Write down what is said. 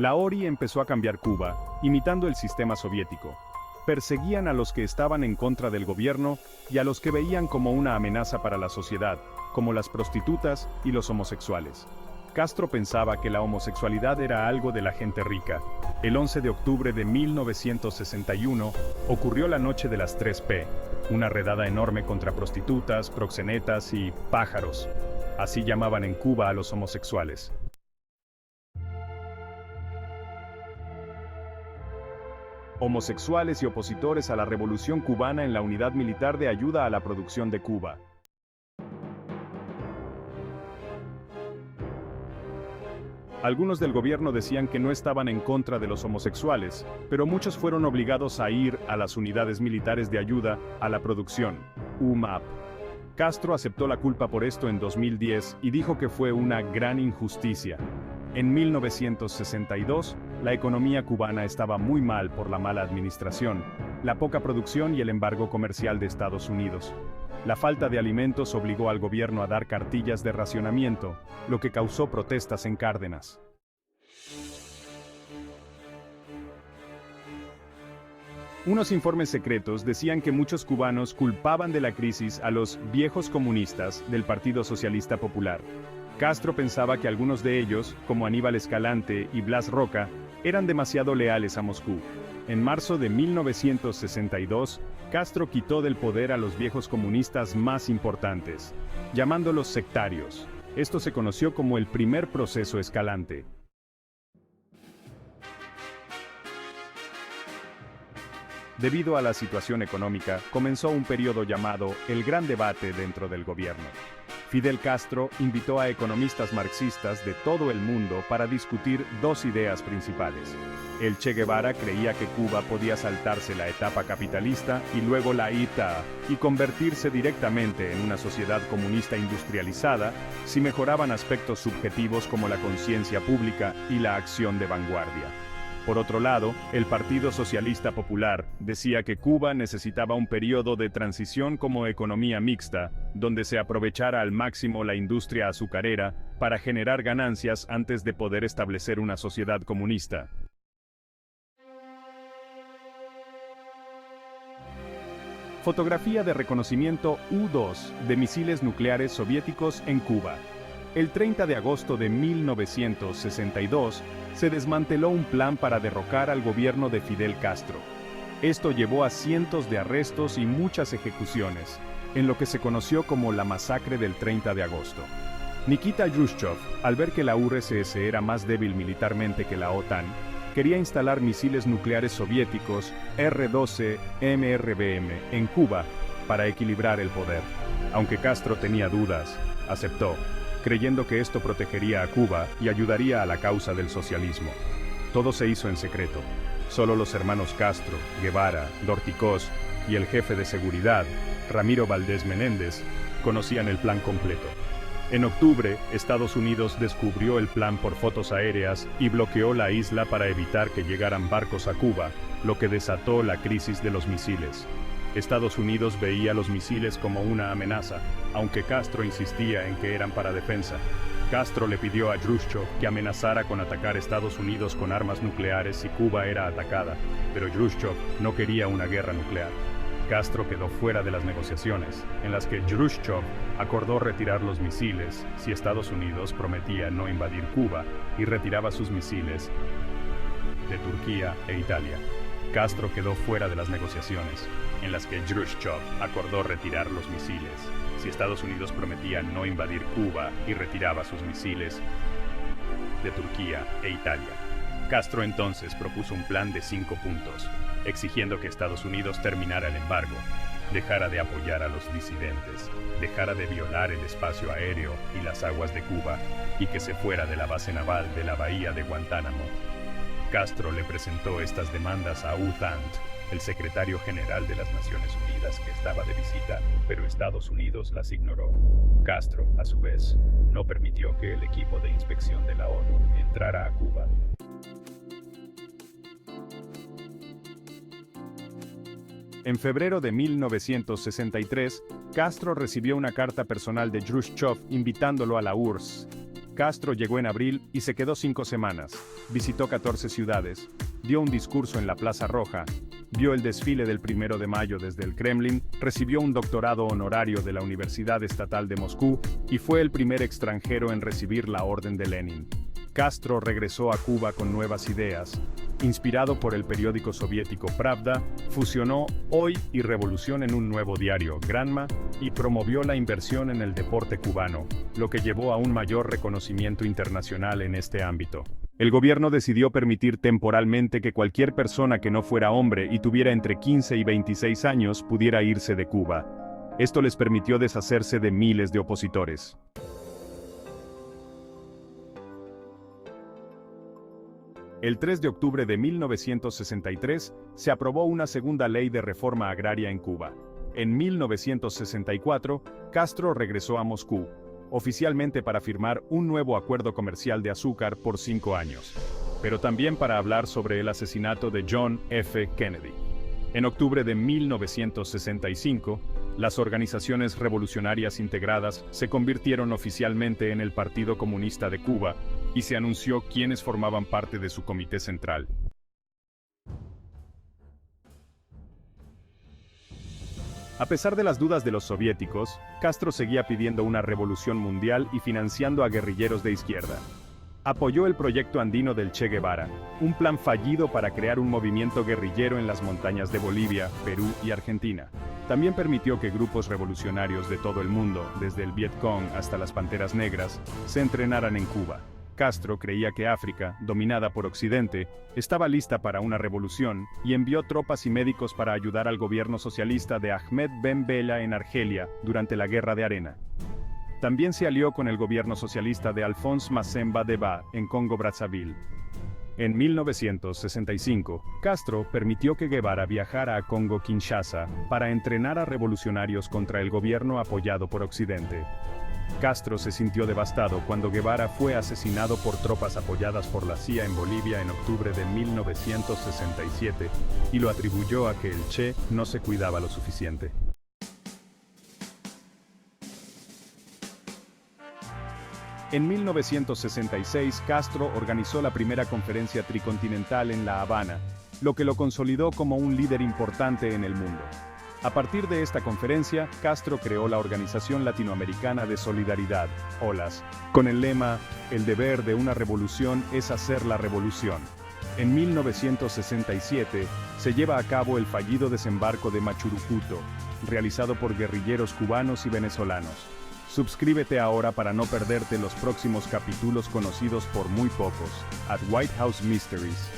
La ORI empezó a cambiar Cuba, imitando el sistema soviético. Perseguían a los que estaban en contra del gobierno y a los que veían como una amenaza para la sociedad, como las prostitutas y los homosexuales. Castro pensaba que la homosexualidad era algo de la gente rica. El 11 de octubre de 1961 ocurrió la Noche de las 3P, una redada enorme contra prostitutas, proxenetas y pájaros. Así llamaban en Cuba a los homosexuales. Homosexuales y opositores a la Revolución Cubana en la Unidad Militar de Ayuda a la Producción de Cuba. Algunos del gobierno decían que no estaban en contra de los homosexuales, pero muchos fueron obligados a ir a las unidades militares de ayuda a la producción, UMAP. Castro aceptó la culpa por esto en 2010 y dijo que fue una gran injusticia. En 1962, la economía cubana estaba muy mal por la mala administración, la poca producción y el embargo comercial de Estados Unidos. La falta de alimentos obligó al gobierno a dar cartillas de racionamiento, lo que causó protestas en Cárdenas. Unos informes secretos decían que muchos cubanos culpaban de la crisis a los viejos comunistas del Partido Socialista Popular. Castro pensaba que algunos de ellos, como Aníbal Escalante y Blas Roca, eran demasiado leales a Moscú. En marzo de 1962, Castro quitó del poder a los viejos comunistas más importantes, llamándolos sectarios. Esto se conoció como el primer proceso Escalante. Debido a la situación económica, comenzó un periodo llamado el Gran Debate dentro del gobierno. Fidel Castro invitó a economistas marxistas de todo el mundo para discutir dos ideas principales. El Che Guevara creía que Cuba podía saltarse la etapa capitalista y luego la ITA y convertirse directamente en una sociedad comunista industrializada si mejoraban aspectos subjetivos como la conciencia pública y la acción de vanguardia. Por otro lado, el Partido Socialista Popular decía que Cuba necesitaba un periodo de transición como economía mixta, donde se aprovechara al máximo la industria azucarera para generar ganancias antes de poder establecer una sociedad comunista. Fotografía de reconocimiento U-2 de misiles nucleares soviéticos en Cuba. El 30 de agosto de 1962, se desmanteló un plan para derrocar al gobierno de Fidel Castro. Esto llevó a cientos de arrestos y muchas ejecuciones, en lo que se conoció como la masacre del 30 de agosto. Nikita Khrushchev, al ver que la URSS era más débil militarmente que la OTAN, quería instalar misiles nucleares soviéticos R-12 MRBM en Cuba para equilibrar el poder. Aunque Castro tenía dudas, aceptó, creyendo que esto protegería a Cuba y ayudaría a la causa del socialismo. Todo se hizo en secreto. Solo los hermanos Castro, Guevara, Dorticós y el jefe de seguridad, Ramiro Valdés Menéndez, conocían el plan completo. En octubre, Estados Unidos descubrió el plan por fotos aéreas y bloqueó la isla para evitar que llegaran barcos a Cuba, lo que desató la crisis de los misiles. Estados Unidos veía los misiles como una amenaza, aunque Castro insistía en que eran para defensa. Castro le pidió a Khrushchev que amenazara con atacar Estados Unidos con armas nucleares si Cuba era atacada, pero Khrushchev no quería una guerra nuclear. Castro quedó fuera de las negociaciones, en las que Khrushchev acordó retirar los misiles si Estados Unidos prometía no invadir Cuba y retiraba sus misiles de Turquía e Italia. Castro quedó fuera de las negociaciones, en las que Khrushchev acordó retirar los misiles si Estados Unidos prometía no invadir Cuba y retiraba sus misiles de Turquía e Italia. Castro entonces propuso un plan de 5 puntos, exigiendo que Estados Unidos terminara el embargo, dejara de apoyar a los disidentes, dejara de violar el espacio aéreo y las aguas de Cuba y que se fuera de la base naval de la bahía de Guantánamo. Castro le presentó estas demandas a U Thant, el secretario general de las Naciones Unidas que estaba de visita, pero Estados Unidos las ignoró. Castro, a su vez, no permitió que el equipo de inspección de la ONU entrara a Cuba. En febrero de 1963, Castro recibió una carta personal de Khrushchev invitándolo a la URSS. Castro llegó en abril y se quedó 5 semanas. Visitó 14 ciudades, dio un discurso en la Plaza Roja, vio el desfile del 1 de mayo desde el Kremlin, recibió un doctorado honorario de la Universidad Estatal de Moscú y fue el primer extranjero en recibir la Orden de Lenin. Castro regresó a Cuba con nuevas ideas. Inspirado por el periódico soviético Pravda, fusionó Hoy y Revolución en un nuevo diario, Granma, y promovió la inversión en el deporte cubano, lo que llevó a un mayor reconocimiento internacional en este ámbito. El gobierno decidió permitir temporalmente que cualquier persona que no fuera hombre y tuviera entre 15 y 26 años pudiera irse de Cuba. Esto les permitió deshacerse de miles de opositores. El 3 de octubre de 1963 se aprobó una segunda ley de reforma agraria en Cuba. En 1964, Castro regresó a Moscú, oficialmente para firmar un nuevo acuerdo comercial de azúcar por 5 años, pero también para hablar sobre el asesinato de John F. Kennedy. En octubre de 1965, las organizaciones revolucionarias integradas se convirtieron oficialmente en el Partido Comunista de Cuba y se anunció quiénes formaban parte de su comité central. A pesar de las dudas de los soviéticos, Castro seguía pidiendo una revolución mundial y financiando a guerrilleros de izquierda. Apoyó el proyecto andino del Che Guevara, un plan fallido para crear un movimiento guerrillero en las montañas de Bolivia, Perú y Argentina. También permitió que grupos revolucionarios de todo el mundo, desde el Vietcong hasta las Panteras Negras, se entrenaran en Cuba. Castro creía que África, dominada por Occidente, estaba lista para una revolución y envió tropas y médicos para ayudar al gobierno socialista de Ahmed Ben Bella en Argelia durante la Guerra de Arena. También se alió con el gobierno socialista de Alphonse Massemba Deba en Congo-Brazzaville. En 1965, Castro permitió que Guevara viajara a Congo-Kinshasa para entrenar a revolucionarios contra el gobierno apoyado por Occidente. Castro se sintió devastado cuando Guevara fue asesinado por tropas apoyadas por la CIA en Bolivia en octubre de 1967 y lo atribuyó a que el Che no se cuidaba lo suficiente. En 1966, Castro organizó la primera conferencia tricontinental en La Habana, lo que lo consolidó como un líder importante en el mundo. A partir de esta conferencia, Castro creó la Organización Latinoamericana de Solidaridad, OLAS, con el lema, el deber de una revolución es hacer la revolución. En 1967, se lleva a cabo el fallido desembarco de Machurucuto, realizado por guerrilleros cubanos y venezolanos. Suscríbete ahora para no perderte los próximos capítulos conocidos por muy pocos, at White House Mysteries.